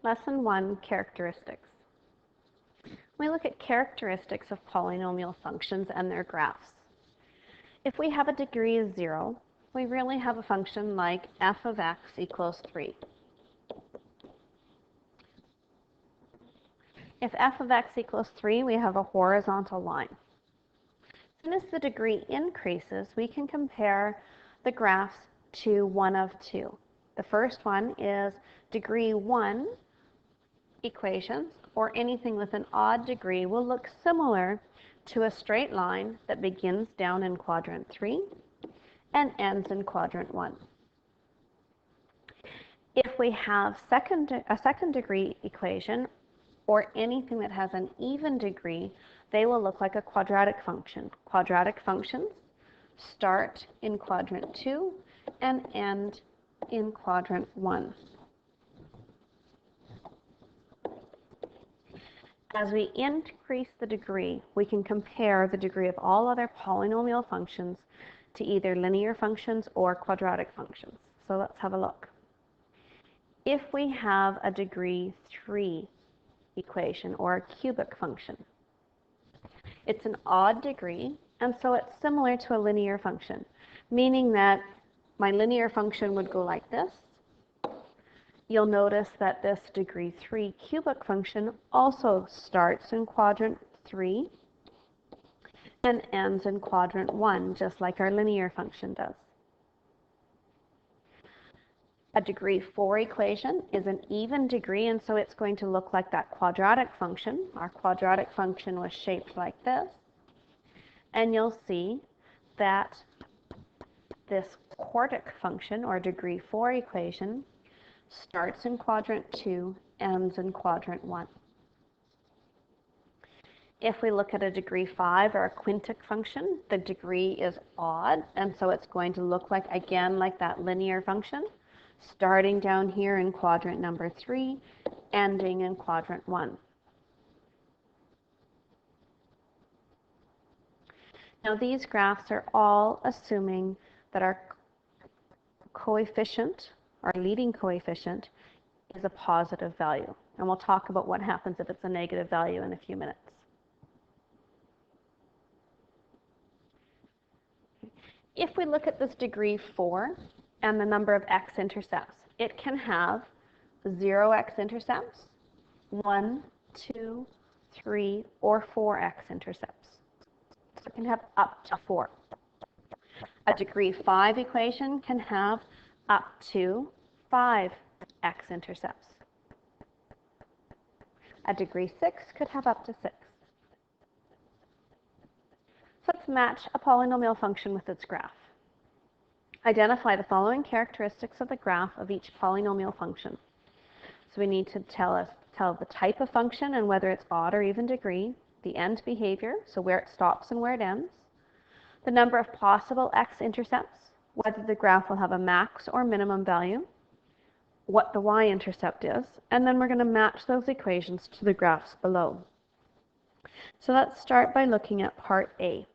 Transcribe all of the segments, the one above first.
Lesson 1, Characteristics. We look at characteristics of polynomial functions and their graphs. If we have a degree of 0, we really have a function like f of x equals 3. If f of x equals 3, we have a horizontal line. As soon as the degree increases, we can compare the graphs to one of two. The first one is degree 1 equations, or anything with an odd degree, will look similar to a straight line that begins down in quadrant 3 and ends in quadrant 1. If we have a second degree equation, or anything that has an even degree, they will look like a quadratic function. Quadratic functions start in quadrant 2 and end in quadrant 1. As we increase the degree, we can compare the degree of all other polynomial functions to either linear functions or quadratic functions. So let's have a look. If we have a degree 3 equation or a cubic function, it's an odd degree, and so it's similar to a linear function, meaning that my linear function would go like this. You'll notice that this degree 3 cubic function also starts in quadrant 3 and ends in quadrant 1, just like our linear function does. A degree 4 equation is an even degree, and so it's going to look like that quadratic function. Our quadratic function was shaped like this, and you'll see that this quartic function, or degree 4 equation, starts in quadrant 2, ends in quadrant 1. If we look at a degree 5 or a quintic function, the degree is odd, and so it's going to look like, again, like that linear function, starting down here in quadrant number 3, ending in quadrant 1. Now these graphs are all assuming that our coefficient, our leading coefficient, is a positive value. And we'll talk about what happens if it's a negative value in a few minutes. If we look at this degree 4 and the number of x-intercepts, it can have 0 x-intercepts, 1, 2, 3, or 4 x-intercepts. So it can have up to 4. A degree 5 equation can have up to 5 x-intercepts. A degree 6 could have up to 6. So let's match a polynomial function with its graph. Identify the following characteristics of the graph of each polynomial function. So we need to tell the type of function and whether it's odd or even degree, the end behavior, so where it stops and where it ends, the number of possible x-intercepts, whether the graph will have a max or minimum value, what the y-intercept is, and then we're going to match those equations to the graphs below. So let's start by looking at part A.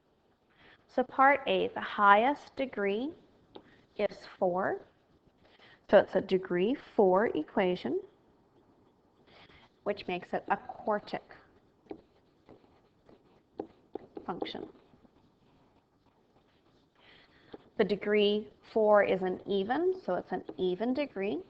So part A, the highest degree is 4. So it's a degree 4 equation, which makes it a quartic function. The degree 4 is an even, so it's an even degree.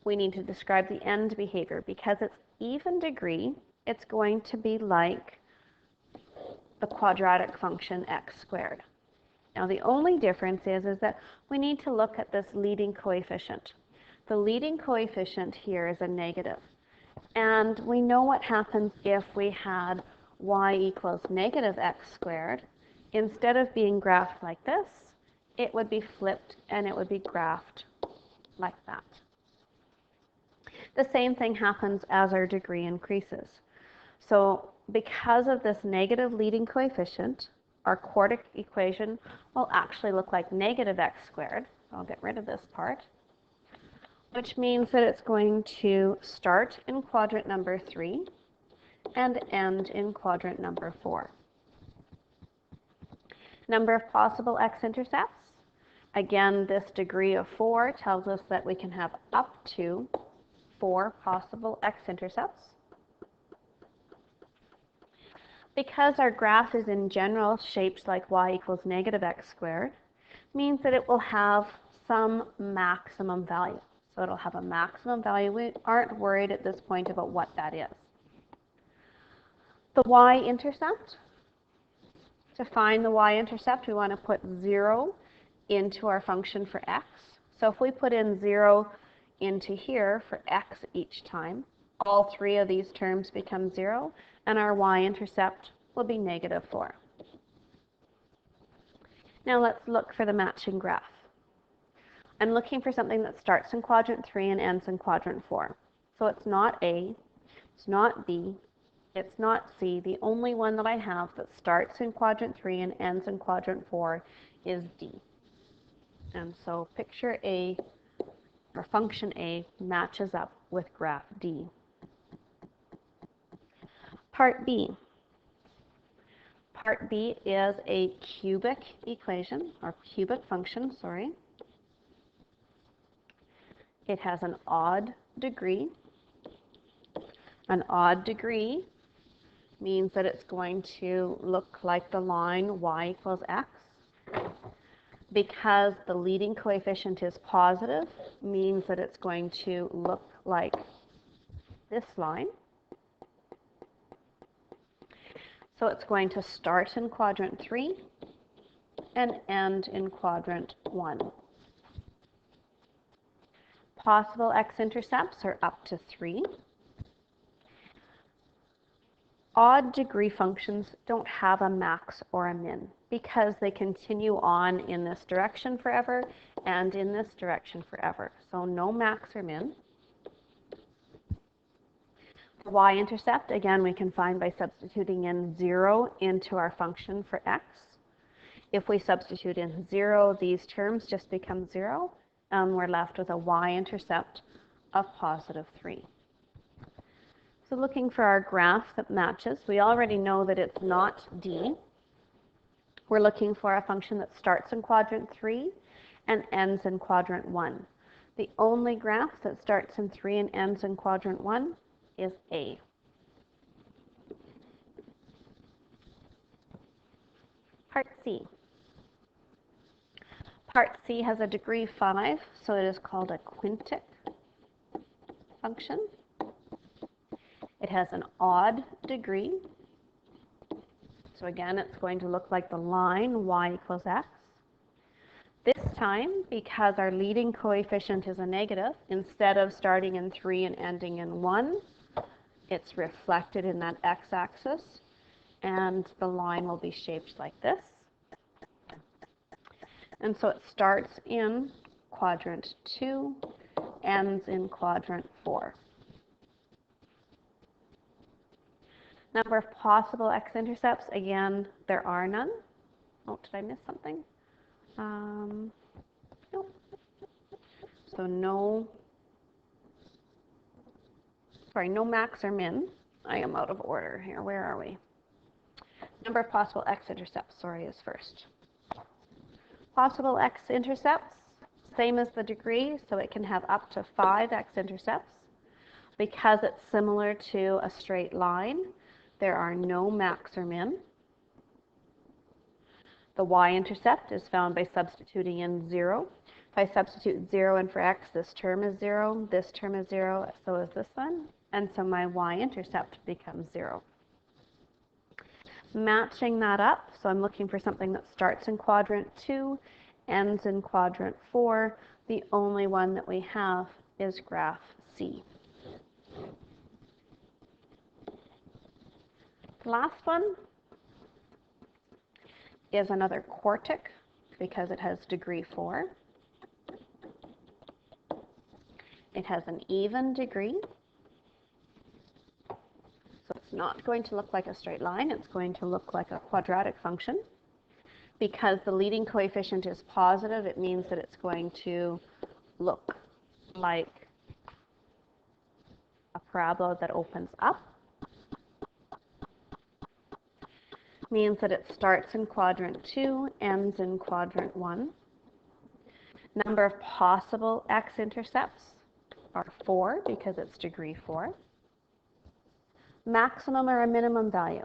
We need to describe the end behavior. Because it's even degree, it's going to be like the quadratic function x squared. Now the only difference is that we need to look at this leading coefficient. The leading coefficient here is a negative. And we know what happens if we had y equals negative x squared. Instead of being graphed like this, it would be flipped and it would be graphed like that. The same thing happens as our degree increases. So because of this negative leading coefficient, our quartic equation will actually look like negative x squared. I'll get rid of this part, which means that it's going to start in quadrant number 3 and end in quadrant number 4. Number of possible x-intercepts. Again, this degree of 4 tells us that we can have up to 4 possible x-intercepts. Because our graph is in general shaped like y equals negative x squared, means that it will have some maximum value. So it'll have a maximum value. We aren't worried at this point about what that is. The y-intercept, to find the y-intercept, we want to put 0 into our function for x. So if we put in 0 into here for x each time, all 3 of these terms become 0, and our y-intercept will be negative 4. Now let's look for the matching graph. I'm looking for something that starts in quadrant 3 and ends in quadrant 4. So it's not A, it's not B, it's not C. The only one that I have that starts in quadrant 3 and ends in quadrant 4 is D. And so picture A, or function A, matches up with graph D. Part B. Part B is a cubic equation, or cubic function, sorry. It has an odd degree. An odd degree means that it's going to look like the line y equals x. Because the leading coefficient is positive, means that it's going to look like this line. So it's going to start in quadrant 3 and end in quadrant 1. Possible x-intercepts are up to 3. Odd degree functions don't have a max or a min because they continue on in this direction forever and in this direction forever. So no max or min. The y-intercept, again, we can find by substituting in 0 into our function for x. If we substitute in 0, these terms just become 0, and we're left with a y-intercept of positive 3. So looking for our graph that matches, we already know that it's not D. We're looking for a function that starts in quadrant 3 and ends in quadrant 1. The only graph that starts in 3 and ends in quadrant 1 is A. Part C. Part C has a degree 5, so it is called a quintic function. It has an odd degree. So again, it's going to look like the line y equals x. This time, because our leading coefficient is a negative, instead of starting in 3 and ending in 1, it's reflected in that x-axis, and the line will be shaped like this. And so it starts in quadrant 2, ends in quadrant 4. Number of possible x-intercepts, again, there are none. Oh, did I miss something? No. So no max or min. I am out of order here. Where are we? Number of possible x-intercepts, is first. Possible x-intercepts, same as the degree, so it can have up to 5 x-intercepts. Because it's similar to a straight line, there are no max or min. The y-intercept is found by substituting in 0. If I substitute 0 in for x, this term is 0, this term is 0, so is this one, and so my y-intercept becomes 0. Matching that up, so I'm looking for something that starts in quadrant 2, ends in quadrant 4. The only one that we have is graph C. The last one is another quartic because it has degree 4. It has an even degree. So it's not going to look like a straight line. It's going to look like a quadratic function. Because the leading coefficient is positive, it means that it's going to look like a parabola that opens up. Means that it starts in quadrant 2, ends in quadrant 1. Number of possible X-intercepts are 4 because it's degree 4. Maximum or a minimum value.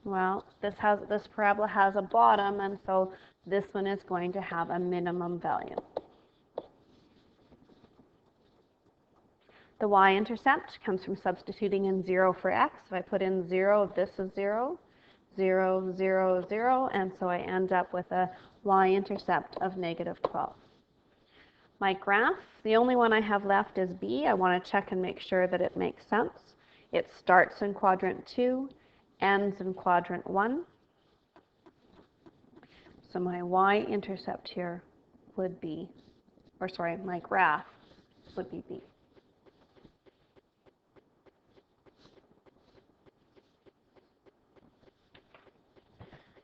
Well, this parabola has a bottom, and so this one is going to have a minimum value. The y-intercept comes from substituting in 0 for x. If I put in 0, this is 0, 0, 0, 0, and so I end up with a y-intercept of negative 12. My graph, the only one I have left is B. I want to check and make sure that it makes sense. It starts in quadrant 2, ends in quadrant 1. So my y-intercept here would be, my graph would be B.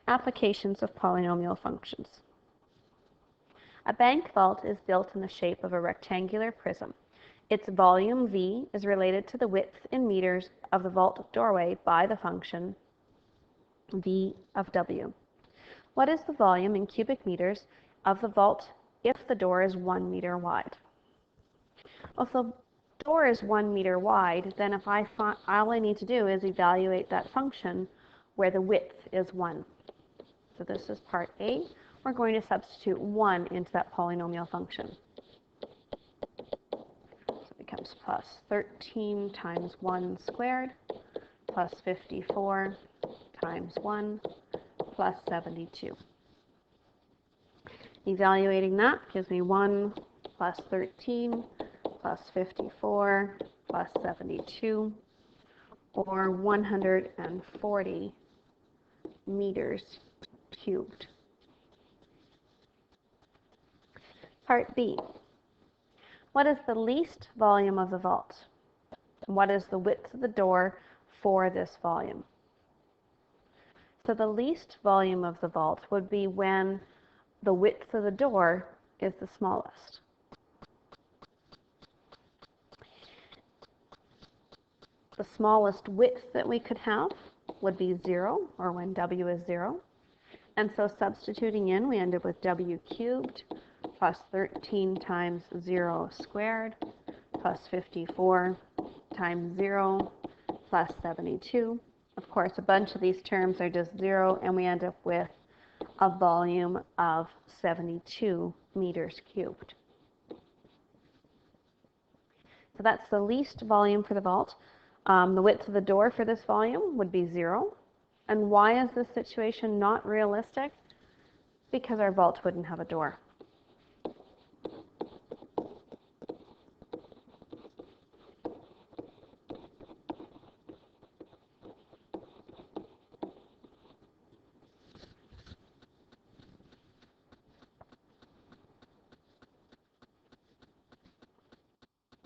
Applications of polynomial functions. A bank vault is built in the shape of a rectangular prism. Its volume V is related to the width in meters of the vault doorway by the function V of W. What is the volume in cubic meters of the vault if the door is 1 meter wide? Well, if the door is 1 meter wide, then if all I need to do is evaluate that function where the width is 1. So this is part A. We're going to substitute 1 into that polynomial function. So it becomes plus 13 times 1 squared plus 54 times 1 plus 72. Evaluating that gives me 1 plus 13 plus 54 plus 72, or 140 meters cubed. Part B. What is the least volume of the vault? And what is the width of the door for this volume? So the least volume of the vault would be when the width of the door is the smallest. The smallest width that we could have would be 0, or when W is 0. And so substituting in, we end up with W cubed plus 13 times 0 squared plus 54 times 0 plus 72. Of course, a bunch of these terms are just 0, and we end up with a volume of 72 meters cubed. So that's the least volume for the vault. The width of the door for this volume would be 0. And why is this situation not realistic? Because our vault wouldn't have a door.